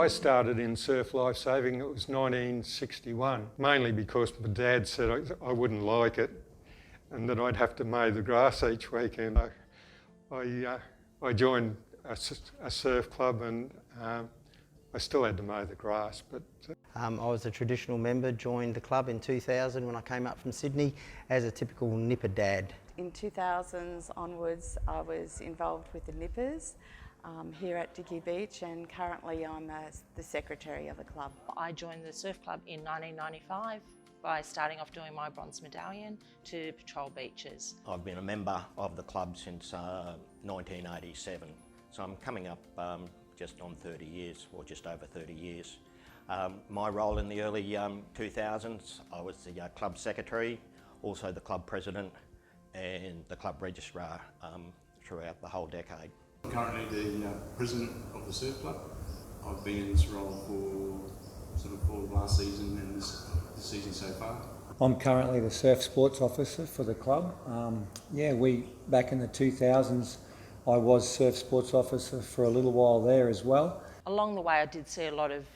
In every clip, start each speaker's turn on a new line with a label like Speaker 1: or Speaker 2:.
Speaker 1: I started in surf lifesaving, it was 1961, mainly because my dad said I wouldn't like it and that I'd have to mow the grass each weekend. I joined a surf club and I still had to mow the grass. But
Speaker 2: I was a traditional member, joined the club in 2000 when I came up from Sydney as a typical nipper dad.
Speaker 3: In 2000s onwards, I was involved with the nippers here at Dicky Beach, and currently I'm the secretary of the club.
Speaker 4: I joined the surf club in 1995 by starting off doing my bronze medallion to patrol beaches.
Speaker 5: I've been a member of the club since 1987, so I'm coming up just on 30 years, or just over 30 years. My role in the early 2000s, I was the club secretary, also the club president and the club registrar throughout the whole decade.
Speaker 6: I'm currently the president of the surf club. I've been in this role for last season and this season so far.
Speaker 7: I'm currently the surf sports officer for the club. Back in the 2000s, I was surf sports officer for a little while there as well.
Speaker 4: Along the way I did see a lot of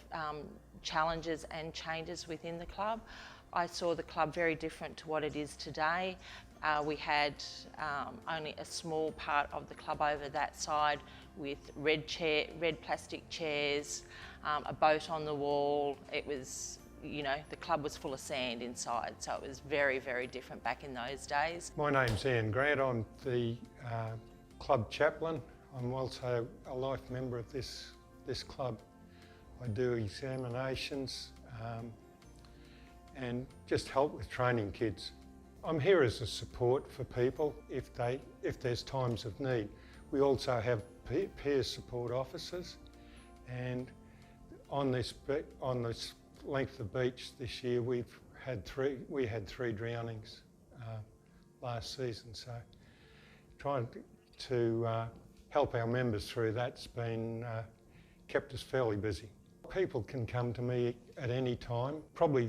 Speaker 4: challenges and changes within the club. I saw the club very different to what it is today. We had only a small part of the club over that side with red plastic chairs, a boat on the wall. It was, the club was full of sand inside, so it was very, very different back in those days.
Speaker 1: my name's Ian Grant, I'm the club chaplain. I'm also a life member of this club. I do examinations and just help with training kids. I'm here as a support for people if there's times of need. We also have peer support officers, and on this length of beach this year we had three drownings last season, so trying to help our members through that's been kept us fairly busy. People can come to me at any time. Probably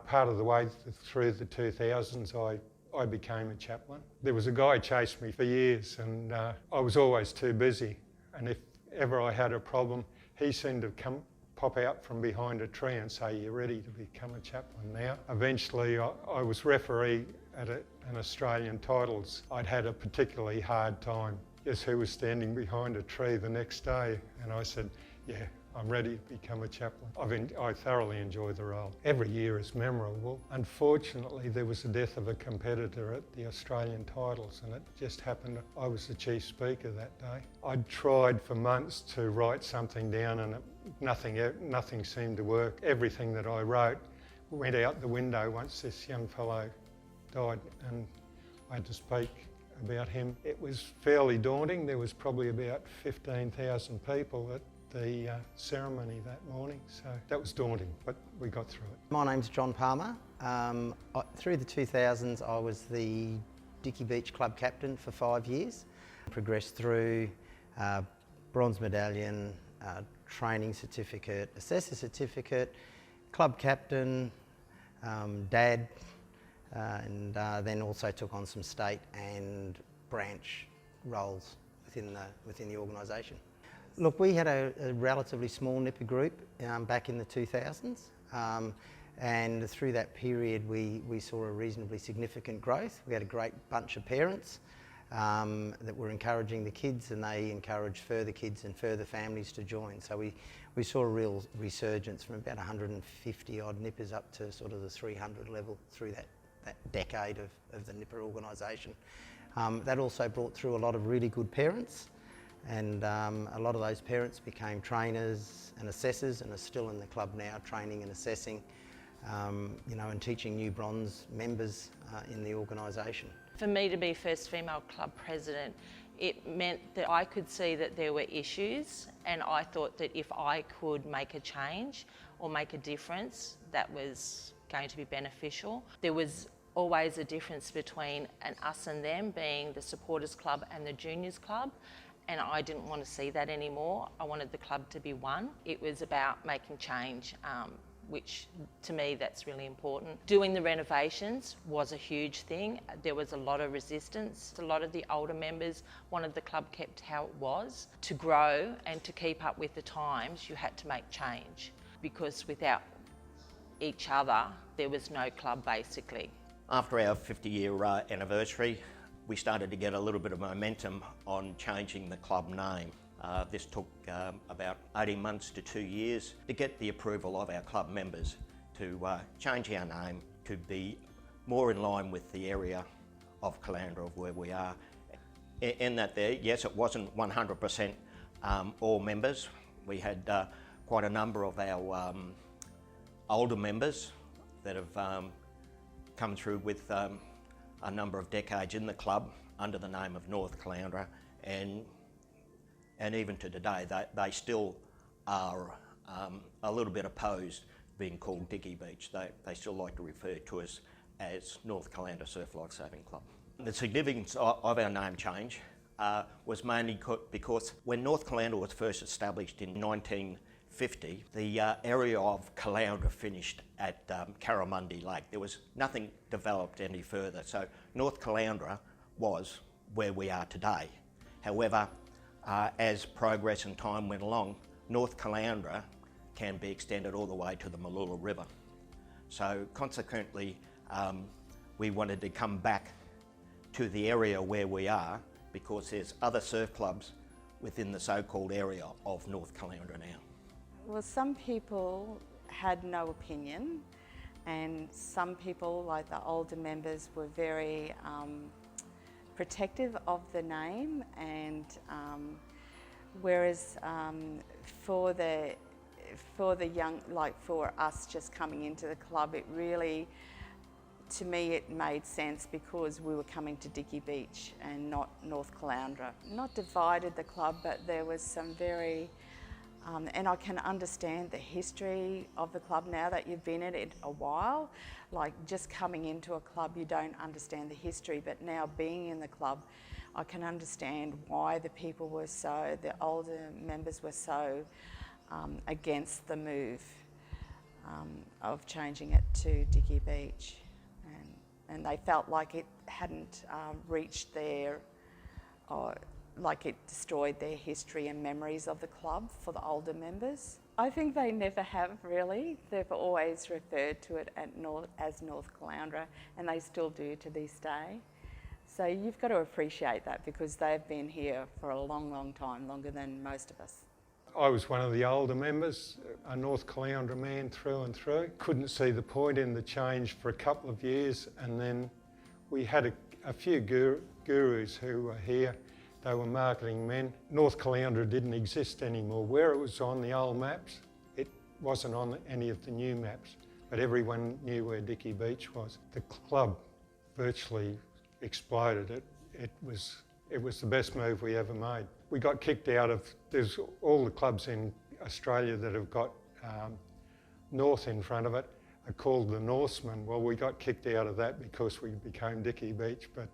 Speaker 1: part of the way through the 2000s I became a chaplain. There was a guy chased me for years and I was always too busy, and if ever I had a problem he seemed to pop out from behind a tree and say, "You're ready to become a chaplain now." Eventually I was referee at an Australian titles. I'd had a particularly hard time. Guess who was standing behind a tree the next day? And I said, "Yeah, I'm ready to become a chaplain." I thoroughly enjoy the role. Every year is memorable. Unfortunately, there was the death of a competitor at the Australian titles, and it just happened I was the chief speaker that day. I'd tried for months to write something down and nothing seemed to work. Everything that I wrote went out the window once this young fellow died, and I had to speak about him. It was fairly daunting. There was probably about 15,000 people at the ceremony that morning, so that was daunting, but we got through it.
Speaker 2: My name's John Palmer. Through the 2000s I was the Dicky Beach club captain for 5 years. Progressed through bronze medallion, training certificate, assessor certificate, club captain, dad, and then also took on some state and branch roles within the organisation. Look, we had a relatively small nipper group back in the 2000s, and through that period we saw a reasonably significant growth. We had a great bunch of parents that were encouraging the kids, and they encouraged further kids and further families to join. So we saw a real resurgence from about 150 odd nippers up to sort of the 300 level through that decade of the nipper organisation. That also brought through a lot of really good parents, and a lot of those parents became trainers and assessors and are still in the club now, training and assessing, and teaching new bronze members in the organisation.
Speaker 4: For me to be first female club president, it meant that I could see that there were issues, and I thought that if I could make a change or make a difference, that was going to be beneficial. There was always a difference between an us and them, being the supporters club and the juniors club, and I didn't want to see that anymore. I wanted the club to be one. It was about making change, which to me that's really important. Doing the renovations was a huge thing. There was a lot of resistance. A lot of the older members wanted the club kept how it was. To grow and to keep up with the times, you had to make change, because without each other, there was no club basically.
Speaker 5: After our 50-year anniversary, we started to get a little bit of momentum on changing the club name. This took about 18 months to 2 years to get the approval of our club members to change our name to be more in line with the area of Caloundra of where we are. In that there, yes, it wasn't 100% all members. We had quite a number of our older members that have come through with a number of decades in the club under the name of North Caloundra, and even to today they still are a little bit opposed being called Dicky Beach. They still like to refer to us as North Caloundra Surf Lifesaving Club. The significance of our name change was mainly because when North Caloundra was first established in 1950, the area of Caloundra finished at Carramundi Lake. There was nothing developed any further, so North Caloundra was where we are today. However, as progress and time went along, North Caloundra can be extended all the way to the Mooloolah River. So consequently, we wanted to come back to the area where we are, because there's other surf clubs within the so-called area of North Caloundra now.
Speaker 3: Well, some people had no opinion, and some people, like the older members, were very protective of the name, and whereas for the young, like for us just coming into the club, it really, to me, it made sense because we were coming to Dicky Beach and not North Caloundra. Not divided the club, but there was some very, and I can understand the history of the club now that you've been in it a while. Like just coming into a club, you don't understand the history, but now being in the club, I can understand why the people were so, the older members were so against the move of changing it to Dicky Beach. And they felt like it hadn't reached their, like it destroyed their history and memories of the club for the older members. I think they never have really. They've always referred to it as North Caloundra, and they still do to this day. So you've got to appreciate that, because they've been here for a long, long time, longer than most of us.
Speaker 1: I was one of the older members, a North Caloundra man through and through. Couldn't see the point in the change for a couple of years, and then we had a few gurus who were here. They were marketing men. North Caloundra didn't exist anymore. Where it was on the old maps, it wasn't on any of the new maps, but everyone knew where Dicky Beach was. The club virtually exploded. It was the best move we ever made. We got kicked out of, there's all the clubs in Australia that have got North in front of it are called the Norsemen. Well, we got kicked out of that because we became Dicky Beach, but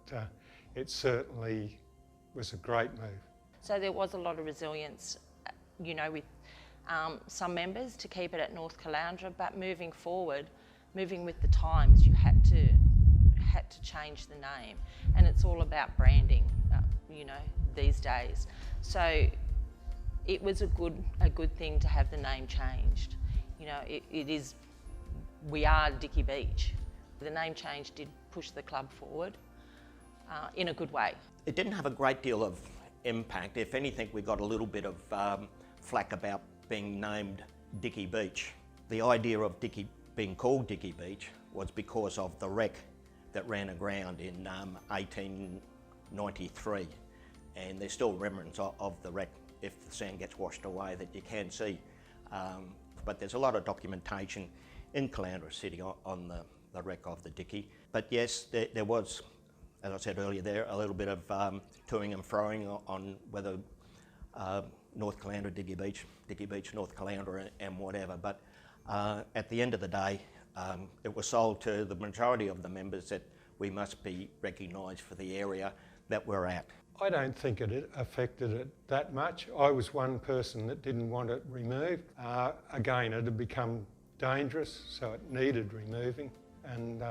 Speaker 1: it certainly was a great move.
Speaker 4: So there was a lot of resilience, you know, with some members to keep it at North Caloundra, but moving forward, moving with the times, you had to change the name, and it's all about branding, you know, these days. So it was a good thing to have the name changed. You know, we are Dicky Beach. The name change did push the club forward in a good way.
Speaker 5: It didn't have a great deal of impact. If anything, we got a little bit of flack about being named Dicky Beach. The idea of being called Dicky Beach was because of the wreck that ran aground in 1893, and there's still remnants of the wreck if the sand gets washed away that you can see. But there's a lot of documentation in Caloundra City on the wreck of the Dicky. But yes, there was, as I said earlier there, a little bit of toing and froing on whether North Caloundra, Dicky Beach, North Caloundra and whatever. But at the end of the day, it was sold to the majority of the members that we must be recognised for the area that we're at.
Speaker 1: I don't think it affected it that much. I was one person that didn't want it removed. Again, it had become dangerous, so it needed removing, and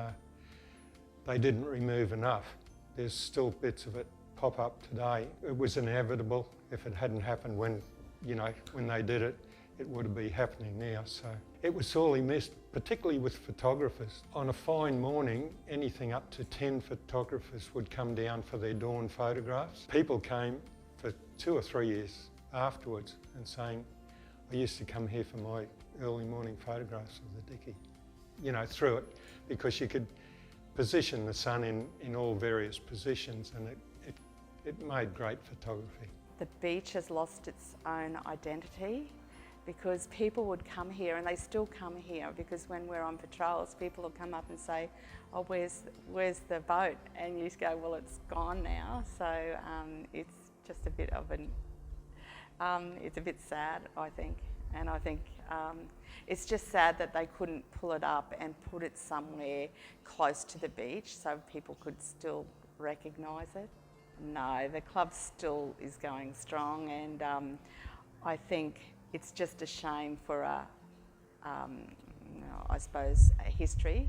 Speaker 1: they didn't remove enough. There's still bits of it pop up today. It was inevitable. If it hadn't happened when they did it, it would be happening now. So it was sorely missed, particularly with photographers. On a fine morning, anything up to 10 photographers would come down for their dawn photographs. People came for 2 or 3 years afterwards and saying, I used to come here for my early morning photographs of the Dicky. Through it, because you could position the sun in all various positions, and it made great photography.
Speaker 3: The beach has lost its own identity because people would come here, and they still come here, because when we're on patrols, people will come up and say, oh, where's the boat? And you just go, well, it's gone now. So it's just a bit of it's a bit sad, I think. And I think it's just sad that they couldn't pull it up and put it somewhere close to the beach so people could still recognise it. No, the club still is going strong, and I think it's just a shame for I suppose, a history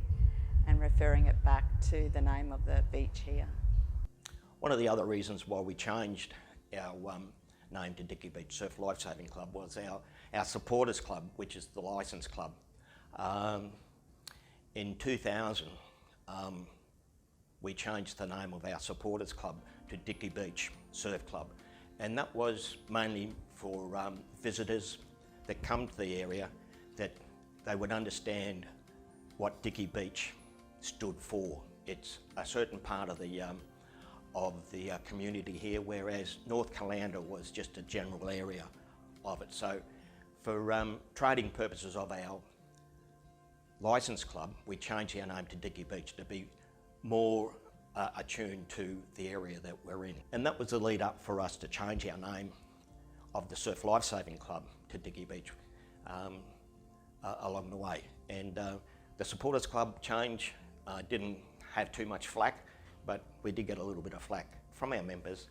Speaker 3: and referring it back to the name of the beach here.
Speaker 5: One of the other reasons why we changed our name to Dicky Beach Surf Lifesaving Club was our supporters club, which is the licensed club. In 2000, we changed the name of our supporters club to Dicky Beach Surf Club, and that was mainly for visitors that come to the area, that they would understand what Dicky Beach stood for. It's a certain part of the community here, whereas North Caloundra was just a general area of it. So for trading purposes of our licensed club, we changed our name to Dicky Beach to be more attuned to the area that we're in. And that was the lead up for us to change our name of the Surf Lifesaving Club to Dicky Beach along the way. And the supporters club change didn't have too much flack, but we did get a little bit of flack from our members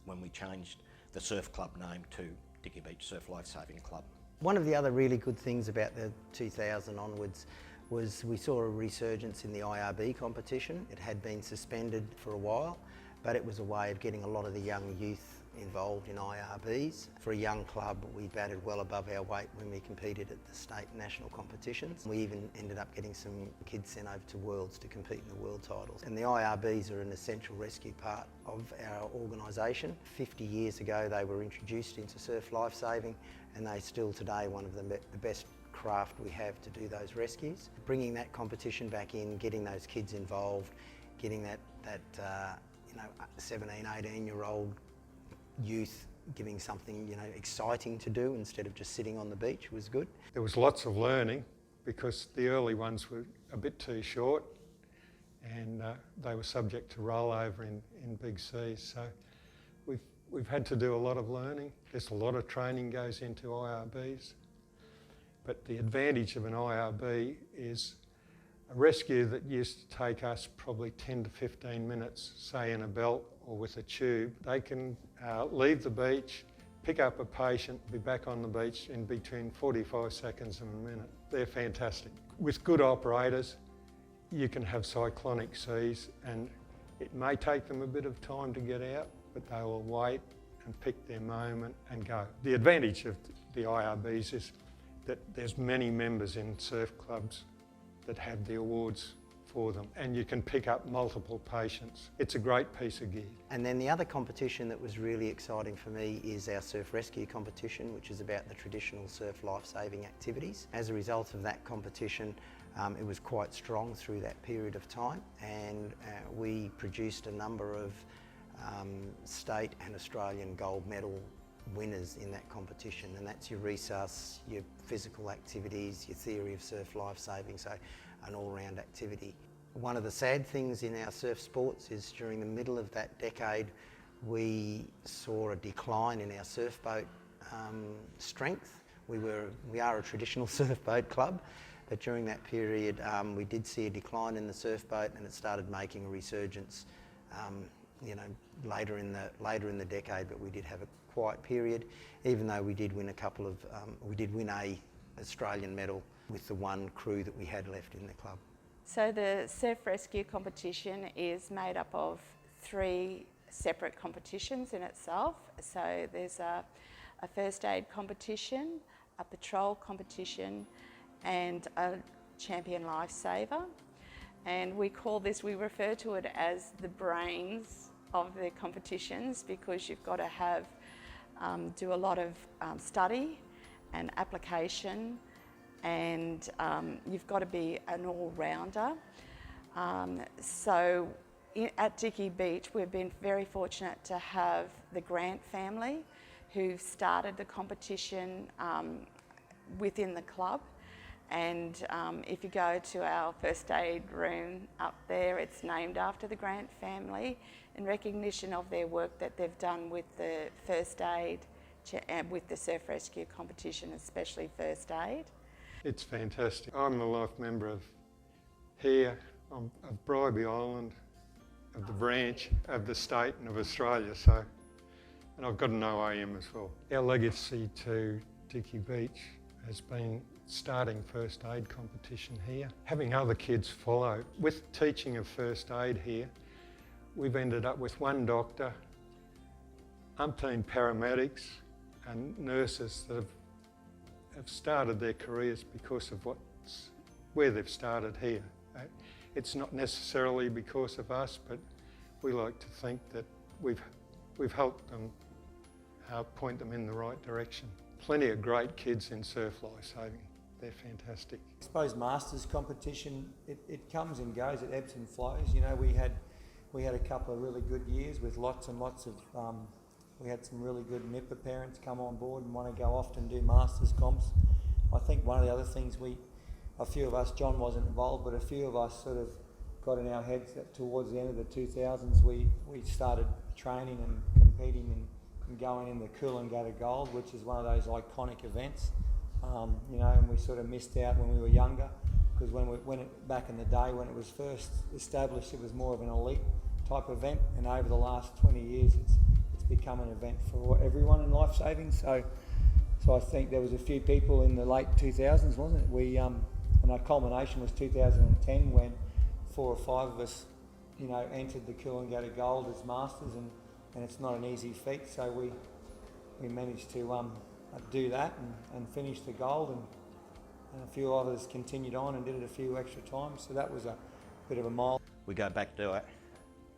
Speaker 5: when we changed the surf club name to Dicky Beach Surf Lifesaving Club.
Speaker 2: One of the other really good things about the 2000 onwards was we saw a resurgence in the IRB competition. It had been suspended for a while, but it was a way of getting a lot of the young youth involved in IRBs. For a young club, we batted well above our weight when we competed at the state and national competitions. We even ended up getting some kids sent over to Worlds to compete in the world titles. And the IRBs are an essential rescue part of our organisation. 50 years ago, they were introduced into surf lifesaving, and they still today one of the best craft we have to do those rescues. Bringing that competition back in, getting those kids involved, getting that 17, 18-year-old youth giving something exciting to do instead of just sitting on the beach was good.
Speaker 1: There was lots of learning because the early ones were a bit too short, and they were subject to rollover in big seas. So we've had to do a lot of learning. There's a lot of training goes into IRBs, but the advantage of an IRB is a rescue that used to take us probably 10 to 15 minutes, say in a belt or with a tube. They can leave the beach, pick up a patient, be back on the beach in between 45 seconds and a minute. They're fantastic. With good operators, you can have cyclonic seas, and it may take them a bit of time to get out, but they will wait and pick their moment and go. The advantage of the IRBs is that there's many members in surf clubs that have the awards for them, and you can pick up multiple patients. It's a great piece of gear.
Speaker 2: And then the other competition that was really exciting for me is our surf rescue competition, which is about the traditional surf life-saving activities. As a result of that competition, it was quite strong through that period of time, and we produced a number of state and Australian gold medal winners in that competition, and that's your resus, your physical activities, your theory of surf life-saving, so an all-round activity. One of the sad things in our surf sports is during the middle of that decade we saw a decline in our surf boat strength. We are a traditional surf boat club, but during that period we did see a decline in the surf boat, and it started making a resurgence later in the decade, but we did have a quiet period, even though we did win a Australian medal with the one crew that we had left in the club.
Speaker 3: So the surf rescue competition is made up of 3 separate competitions in itself. So there's a first aid competition, a patrol competition, and a champion lifesaver. And we refer to it as the brains of the competitions, because you've got to have, do a lot of study and application, and you've got to be an all-rounder. So at Dicky Beach, we've been very fortunate to have the Grant family who started the competition within the club. And if you go to our first aid room up there, it's named after the Grant family in recognition of their work that they've done with the first aid, with the surf rescue competition, especially first aid.
Speaker 1: It's fantastic. I'm a life member of here, of Bribie Island, of the branch, of the state and of Australia, and I've got an OAM as well. Our legacy to Dicky Beach has been starting first aid competition here, having other kids follow. With teaching of first aid here, we've ended up with 1 doctor, umpteen paramedics and nurses that have started their careers because of where they've started here. It's not necessarily because of us, but we like to think that we've helped them point them in the right direction. Plenty of great kids in surf lifesaving. They're fantastic.
Speaker 7: I suppose Masters competition, it comes and goes, it ebbs and flows. You know, we had a couple of really good years with lots and lots of, we had some really good nipper parents come on board and want to go off and do Masters comps. I think one of the other things a few of us, John wasn't involved, but a few of us sort of got in our heads that towards the end of the 2000s we started training and competing and going in the Coolangatta Gold, which is one of those iconic events. You know, and we sort of missed out when we were younger, because back in the day when it was first established, it was more of an elite type event, and over the last 20 years it's become an event for everyone in life saving. So I think there was a few people in the late 2000s, wasn't it? And our culmination was 2010 when 4 or 5 of us, you know, entered the Coolangatta Gold as masters, and it's not an easy feat. So we managed to do that and finish the gold, and a few others continued on and did it a few extra times. So that was a bit of a mile.
Speaker 5: We go back to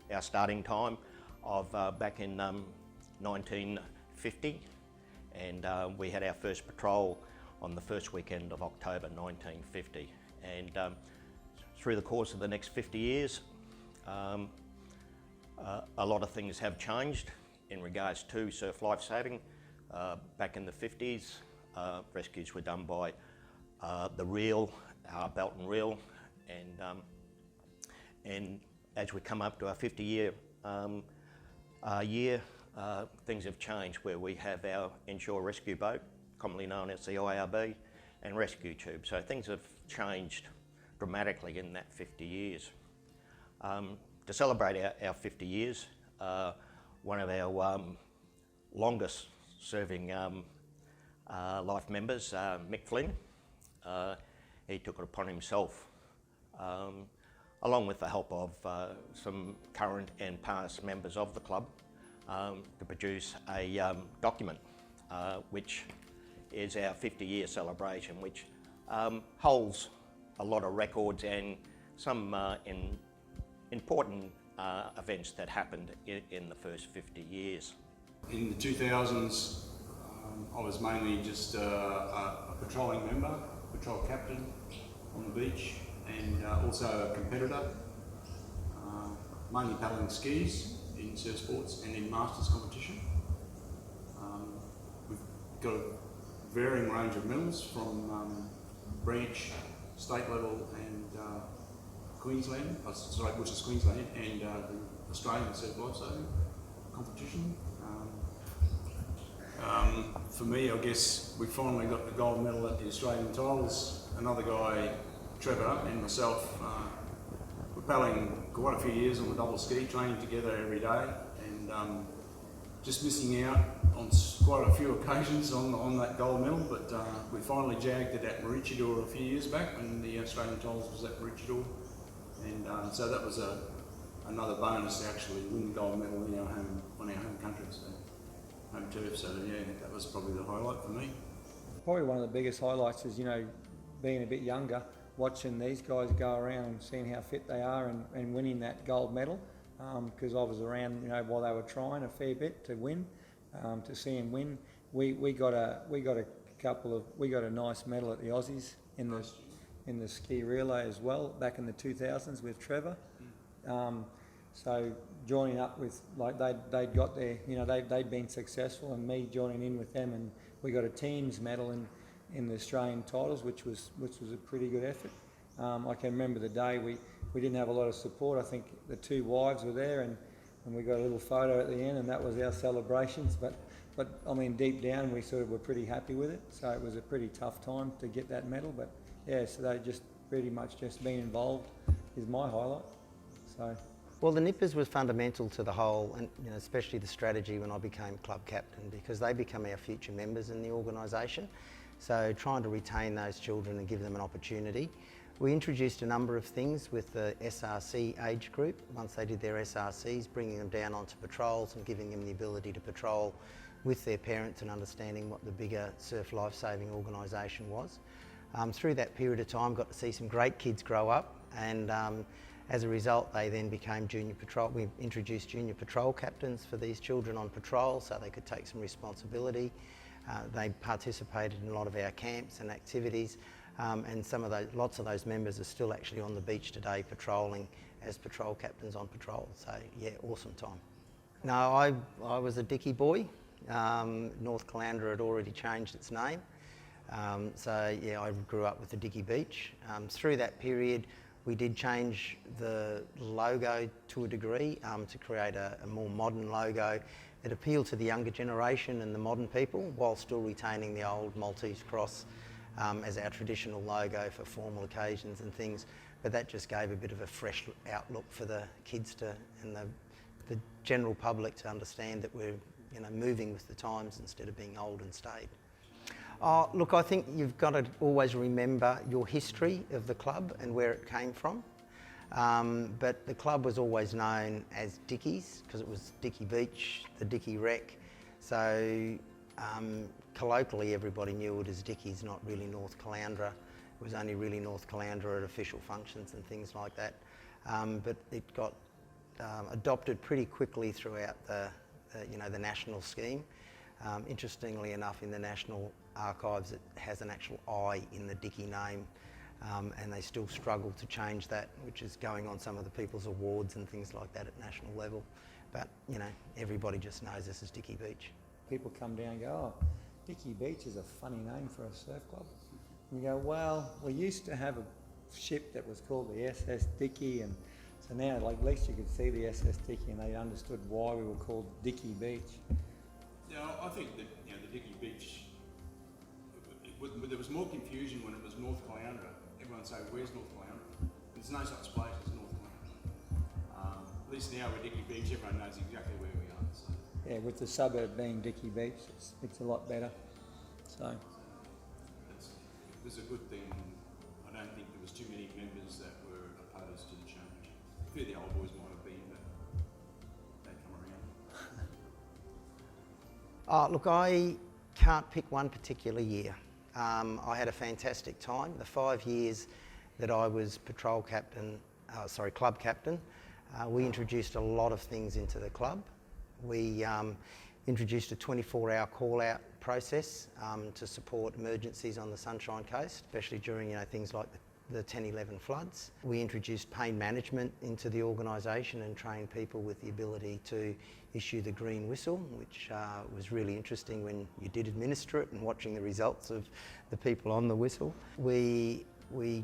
Speaker 5: our starting time of back in 1950, and we had our first patrol on the first weekend of October 1950. And through the course of the next 50 years, a lot of things have changed in regards to surf lifesaving. Back in the 50s, rescues were done by the reel, belt and reel, and as we come up to our 50-year year, things have changed, where we have our inshore rescue boat, commonly known as the IRB, and rescue tube. So things have changed dramatically in that 50 years. To celebrate our 50 years, one of our longest serving life members, Mick Flynn, he took it upon himself, along with the help of some current and past members of the club, to produce a document which is our 50-year celebration, which holds a lot of records and some important events that happened in the first 50 years.
Speaker 6: In the 2000s, I was mainly just a patrolling member, patrol captain on the beach, and also a competitor, mainly paddling skis in surf sports and in masters competition. We've got a varying range of medals from branch, state level, and Queensland, which is Queensland, and the Australian surf lifesaving competition. For me, I guess we finally got the gold medal at the Australian titles. Another guy, Trevor, and myself, we're paddling quite a few years on the double ski, training together every day, and just missing out on quite a few occasions on that gold medal, but we finally jagged it at Maroochydore a few years back when the Australian titles was at Maroochydore, and so that was another bonus to actually win the gold medal in on our home country, so home turf. So yeah, that was probably the highlight for me.
Speaker 7: Probably one of the biggest highlights is, you know, being a bit younger, watching these guys go around and seeing how fit they are and winning that gold medal. Because I was around, you know, while they were trying a fair bit to win, to see them win. We got a nice medal at the Aussies in the ski relay as well back in the 2000s with Trevor. So joining up with, like, they'd got there, you know, they'd been successful, and me joining in with them, and we got a teams medal in the Australian titles, which was a pretty good effort. I can remember the day we didn't have a lot of support. I think the two wives were there, and we got a little photo at the end, and that was our celebrations. But I mean, deep down, we sort of were pretty happy with it. So it was a pretty tough time to get that medal. But yeah, so they just pretty much just being involved is my highlight. So.
Speaker 2: Well, the Nippers was fundamental to the whole, and you know, especially the strategy when I became club captain, because they become our future members in the organisation. So trying to retain those children and give them an opportunity. We introduced a number of things with the SRC age group. Once they did their SRCs, bringing them down onto patrols and giving them the ability to patrol with their parents and understanding what the bigger surf lifesaving organisation was. Through that period of time, got to see some great kids grow up, and as a result, they then became junior patrol. We introduced junior patrol captains for these children on patrol so they could take some responsibility. They participated in a lot of our camps and activities, and lots of those members are still actually on the beach today patrolling as patrol captains on patrol. So yeah, awesome time. No, I was a Dicky boy. North Caloundra had already changed its name. So yeah, I grew up with the Dicky Beach. Through that period, we did change the logo to a degree to create a more modern logo that appealed to the younger generation and the modern people, while still retaining the old Maltese cross as our traditional logo for formal occasions and things. But that just gave a bit of a fresh outlook for the kids and the general public to understand that we're, you know, moving with the times instead of being old and staid. Look, I think you've got to always remember your history of the club and where it came from. But the club was always known as Dicky's because it was Dicky Beach, the Dicky Wreck. So colloquially, everybody knew it as Dicky's, not really North Caloundra. It was only really North Caloundra at official functions and things like that. But it got adopted pretty quickly throughout the national scheme. Interestingly enough, in the National Archives, it has an actual I in the Dicky name, and they still struggle to change that, which is going on some of the people's awards and things like that at national level. But, you know, everybody just knows this is Dicky Beach.
Speaker 7: People come down and go, oh, Dicky Beach is a funny name for a surf club. And you go, well, we used to have a ship that was called the SS Dicky, and so now, like, at least you could see the SS Dicky and they understood why we were called Dicky Beach.
Speaker 6: Yeah, I think that, you know, the Dicky Beach, there was more confusion when it was North Caloundra. Everyone would say, where's North Caloundra? There's no such place as North Caloundra. At least now we're Dicky Beach, everyone knows exactly where we are. So.
Speaker 7: Yeah, with the suburb being Dicky Beach, it's a lot better. So
Speaker 6: It was a good thing. I don't think there was too many members that were opposed to the change. A few of the old boys might have been, but they come around.
Speaker 2: Look, I can't pick one particular year. I had a fantastic time. The 5 years that I was club captain, we introduced a lot of things into the club. We introduced a 24-hour call-out process to support emergencies on the Sunshine Coast, especially during, you know, things like the 10-11 floods. We introduced pain management into the organisation and trained people with the ability to issue the green whistle, which was really interesting when you did administer it and watching the results of the people on the whistle. We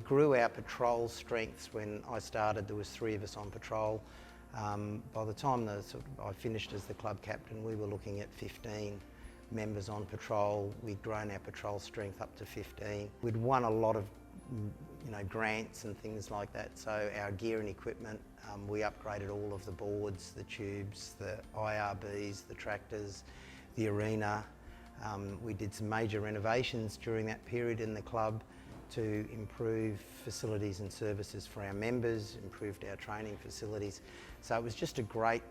Speaker 2: grew our patrol strengths. When I started, there was 3 of us on patrol. By the time I finished as the club captain, we were looking at 15 members on patrol. We'd grown our patrol strength up to 15. We'd won a lot of grants and things like that. So our gear and equipment, we upgraded all of the boards, the tubes, the IRBs, the tractors, the arena. We did some major renovations during that period in the club to improve facilities and services for our members, improved our training facilities. So it was just a great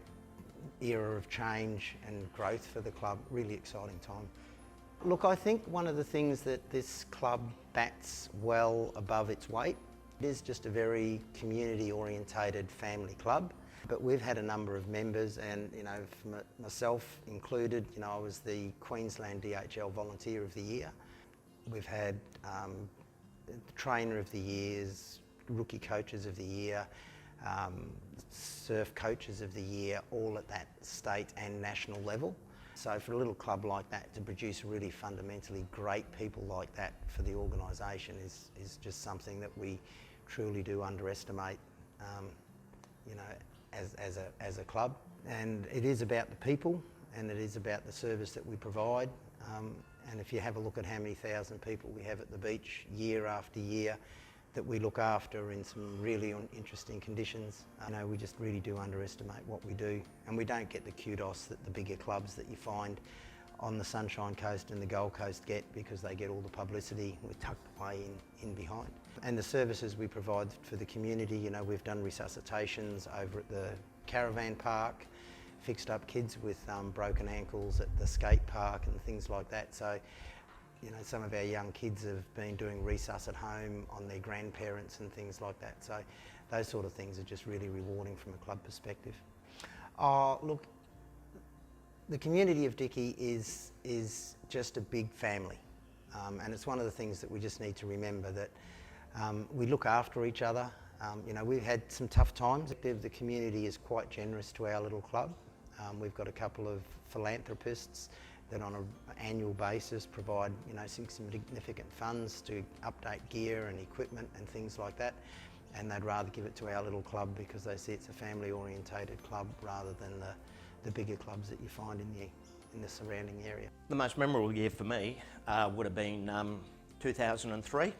Speaker 2: era of change and growth for the club, really exciting time. Look, I think one of the things that this club bats well above its weight, it is just a very community orientated family club. But we've had a number of members, and for myself included, I was the Queensland DHL Volunteer of the Year. We've had Trainer of the Years, Rookie Coaches of the Year, Surf Coaches of the Year, all at that state and national level. So for a little club like that to produce really fundamentally great people like that for the organisation is just something that we truly do underestimate, as a club. And it is about the people, and it is about the service that we provide. And if you have a look at how many thousand people we have at the beach year after year that we look after in some really interesting conditions, we just really do underestimate what we do. And we don't get the kudos that the bigger clubs that you find on the Sunshine Coast and the Gold Coast get, because they get all the publicity. We're tucked away in behind. And the services we provide for the community, we've done resuscitations over at the caravan park, fixed up kids with broken ankles at the skate park and things like that. So, some of our young kids have been doing resus at home on their grandparents and things like that. So those sort of things are just really rewarding from a club perspective. Look, the community of Dicky is just a big family. And it's one of the things that we just need to remember, that we look after each other. We've had some tough times. The community is quite generous to our little club. We've got a couple of philanthropists that on an annual basis provide some significant funds to update gear and equipment and things like that. And they'd rather give it to our little club because they see it's a family orientated club rather than the bigger clubs that you find in the surrounding area.
Speaker 5: The most memorable year for me would have been 2003.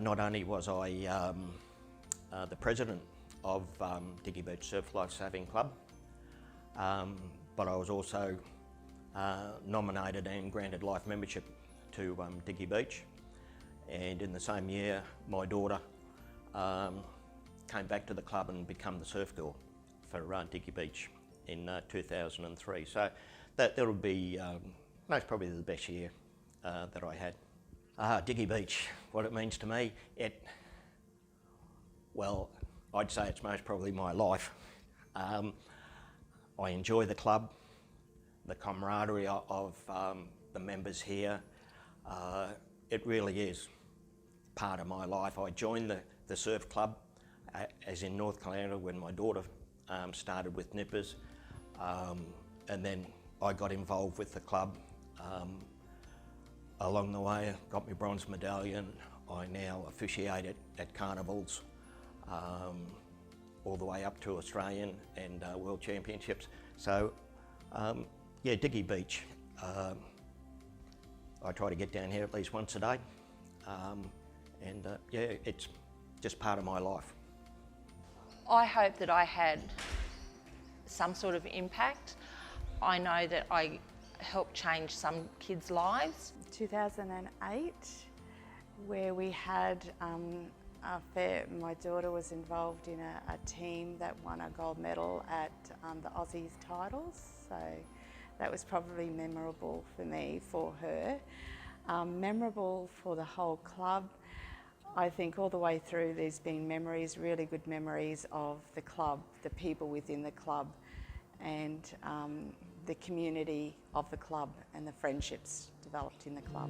Speaker 5: Not only was I the president of Dicky Beach Surf Lifesaving Club, but I was also nominated and granted life membership to Dicky Beach. And in the same year, my daughter came back to the club and became the surf girl for Dicky Beach in 2003. So that would be most probably the best year that I had. Dicky Beach, what it means to me, well, I'd say it's most probably my life. I enjoy the club, the camaraderie of the members here. It really is part of my life. I joined the surf club as in North Carolina when my daughter started with Nippers, and then I got involved with the club. Along the way, I got my bronze medallion. I now officiate at carnivals, all the way up to Australian and World Championships. So, yeah, Dicky Beach. I try to get down here at least once a day, and yeah, it's just part of my life.
Speaker 4: I hope that I had some sort of impact. I know that I helped change some kids' lives.
Speaker 3: 2008, where we had my daughter was involved in a team that won a gold medal at the Aussies titles, so that was probably memorable for me, for her. Memorable for the whole club. I think all the way through there's been memories, really good memories of the club, the people within the club, and the community of the club and the friendships developed in the club.